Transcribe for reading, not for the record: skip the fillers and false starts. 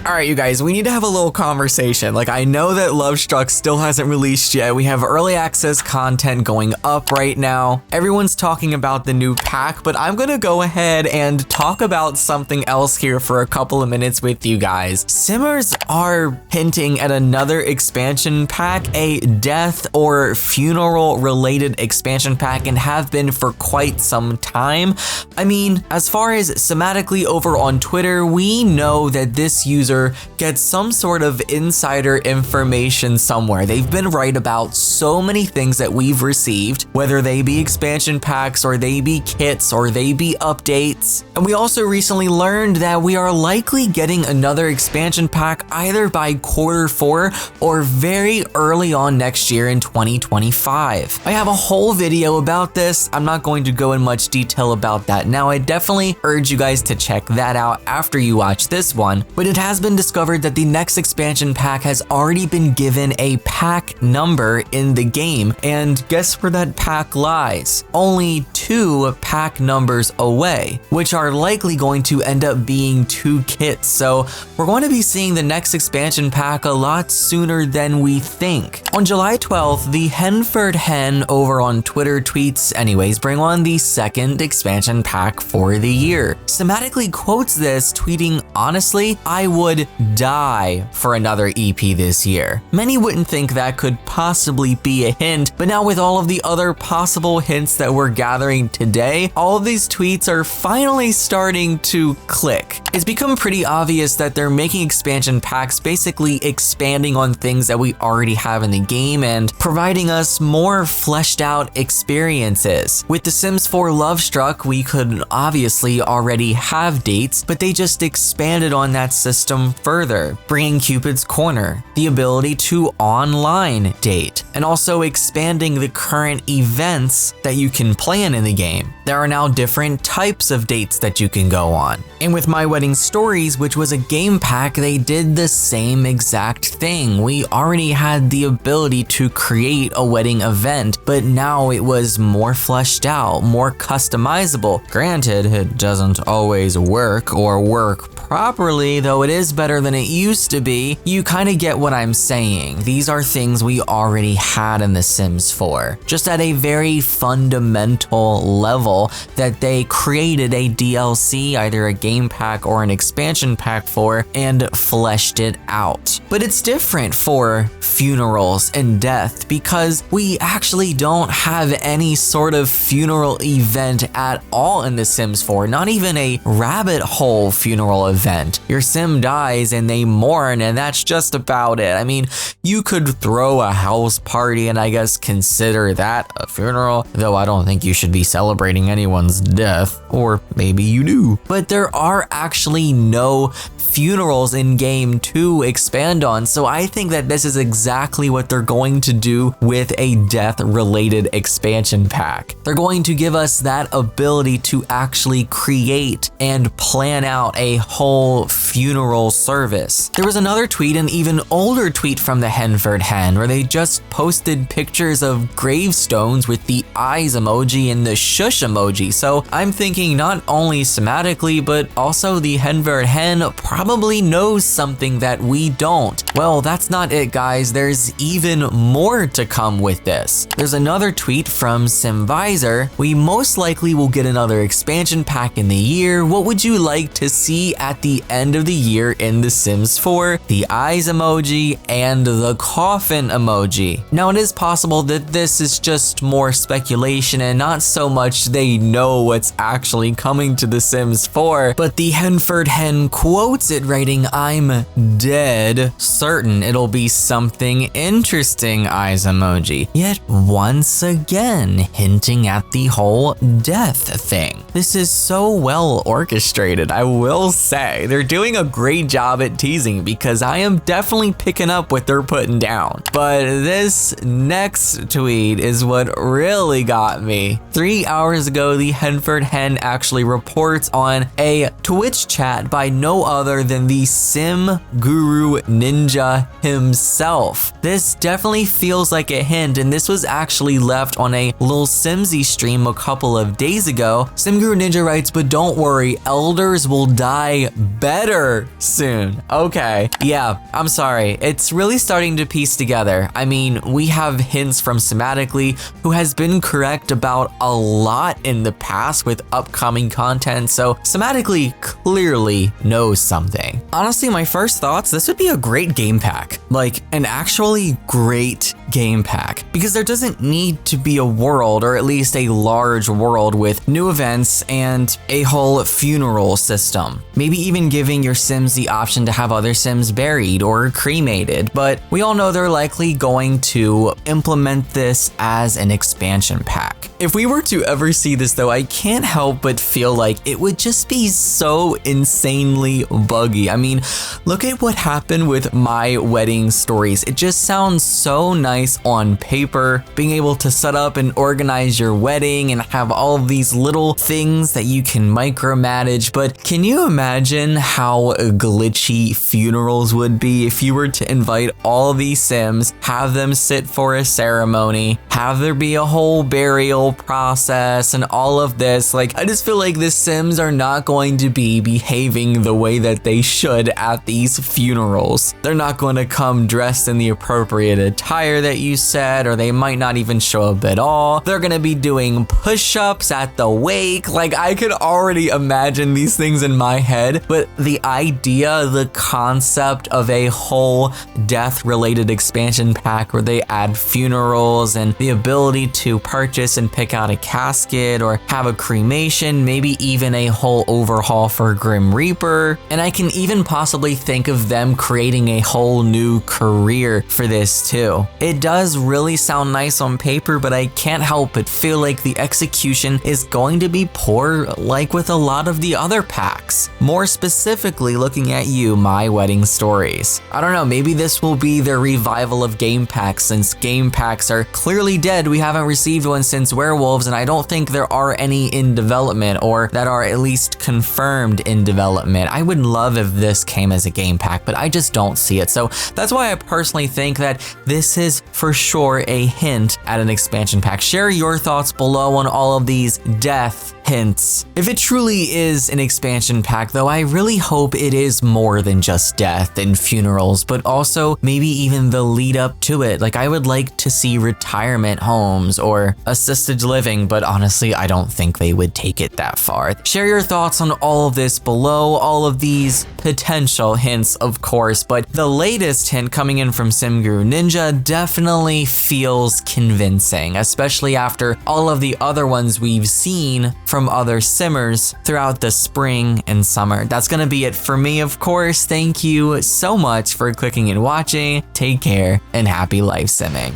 Alright, you guys, we need to have a little conversation. Like, I know that Love Struck still hasn't released yet. We have early access content going up right now. Everyone's talking about the new pack, but I'm gonna go ahead and talk about something else here for a couple of minutes with you guys. Simmers are hinting at another expansion pack, a death or funeral related expansion pack, and have been for quite some time. I mean, as far as thematically over on Twitter, we know that this user gets some sort of insider information somewhere. They've been right about so many things that we've received, whether they be expansion packs or they be kits or they be updates. And we also recently learned that we are likely getting another expansion pack either by Q4 or very early on next year in 2025. I have a whole video about this. I'm not going to go in much detail about that now. I definitely urge you guys to check that out after you watch this one, but it has been discovered that the next expansion pack has already been given a pack number in the game, and guess where that pack lies? Only 2 pack numbers away, which are likely going to end up being 2 kits. So we're going to be seeing the next expansion pack a lot sooner than we think. On July 12th, the Henford Hen over on Twitter tweets, anyways, bring on the second expansion pack for the year. Thematically quotes this, tweeting, honestly, I would die for another EP this year. Many wouldn't think that could possibly be a hint, but now with all of the other possible hints that we're gathering today, all of these tweets are finally starting to click. It's become pretty obvious that they're making expansion packs, basically expanding on things that we already have in the game and providing us more fleshed out experiences. With The Sims 4 Love Struck, we could obviously already have dates, but they just expanded on that system further, bringing Cupid's Corner, the ability to online date, and also expanding the current events that you can plan in the game. There are now different types of dates that you can go on. And with My Wedding Stories, which was a game pack, they did the same exact thing. We already had the ability to create a wedding event, but now it was more fleshed out, more customizable. Granted, it doesn't always work or work properly, though it is better than it used to be. You kind of get what I'm saying. These are things we already had in The Sims 4, just at a very fundamental level that they created a DLC, either a game pack or an expansion pack for, and fleshed it out. But it's different for funerals and death because we actually don't have any sort of funeral event at all in The Sims 4, not even a rabbit hole funeral event. Your sim dies and they mourn, and that's just about it. I mean, you could throw a house party and I guess consider that a funeral, though I don't think you should be celebrating anyone's death, or maybe you do. But there are actually no funerals in game to expand on, so I think that this is exactly what they're going to do with a death related expansion pack. They're going to give us that ability to actually create and plan out a whole funeral service. There was another tweet, an even older tweet from the Henford Hen, where they just posted pictures of gravestones with the eyes emoji and the shush emoji. So I'm thinking not only thematically, but also the Henford Hen probably knows something that we don't. Well, that's not it, guys. There's even more to come with this. There's another tweet from Simvisor. We most likely will get another expansion pack in the year. What would you like to see at the end of the year in The Sims 4? The eyes emoji and the coffin emoji. Now, it is possible that this is just more speculation and not so much they know what's actually coming to The Sims 4, but the Henford Hen quotes it, writing, "I'm dead certain it'll be something interesting," eyes emoji. Yet once again, hinting at the whole death thing. This is so well orchestrated, I will say. They're doing a great job at teasing because I am definitely picking up what they're putting down. But this next tweet is what really got me. 3 hours ago, the Henford Hen actually reports on a Twitch chat by no other than the Sim Guru Ninja himself. This definitely feels like a hint, and this was actually left on a Lil Simsy stream a couple of days ago. Sim Guru Ninja writes, "But don't worry, elders will die better better soon. Okay. Yeah, I'm sorry. It's really starting to piece together. I mean, we have hints from Somatically, who has been correct about a lot in the past with upcoming content, so Somatically clearly knows something. Honestly, my first thoughts, this would be a great game pack. Like, an actually great game pack. Because there doesn't need to be a world, or at least a large world with new events and a whole funeral system. Maybe even giving your Sims the option to have other Sims buried or cremated, but we all know they're likely going to implement this as an expansion pack. If we were to ever see this though, I can't help but feel like it would just be so insanely buggy. I mean, look at what happened with My Wedding Stories. It just sounds so nice on paper, being able to set up and organize your wedding and have all of these little things that you can micromanage, but can you imagine how glitchy funerals would be if you were to invite all these Sims, have them sit for a ceremony, have there be a whole burial process and all of this? Like, I just feel like the Sims are not going to be behaving the way that they should at these funerals. They're not going to come dressed in the appropriate attire that you said, or they might not even show up at all. They're going to be doing push-ups at the wake. Like, I could already imagine these things in my head, but the idea, the concept of a whole death-related expansion pack where they add funerals and the ability to purchase and pick out a casket or have a cremation, maybe even a whole overhaul for Grim Reaper. And I can even possibly think of them creating a whole new career for this too. It does really sound nice on paper, but I can't help but feel like the execution is going to be poor, like with a lot of the other packs. More specifically, looking at you, My Wedding Stories. I don't know, maybe this will be their revival of game packs, since game packs are clearly dead. We haven't received one since Werewolves, and I don't think there are any in development, or that are at least confirmed in development. I would love if this came as a game pack, but I just don't see it. So that's why I personally think that this is for sure a hint at an expansion pack. Share your thoughts below on all of these death hints. If it truly is an expansion pack though, I really hope it is more than just death and funerals, but also maybe even the lead up to it. Like, I would like to see retirement homes or assisted living, but honestly, I don't think they would take it that far. Share your thoughts on all of this below, all of these potential hints, of course, but the latest hint coming in from SimGuru Ninja definitely feels convincing, especially after all of the other ones we've seen from other simmers throughout the spring and summer. That's gonna be it for me, of course. Thank you so much for clicking and watching. Take care and happy life simming.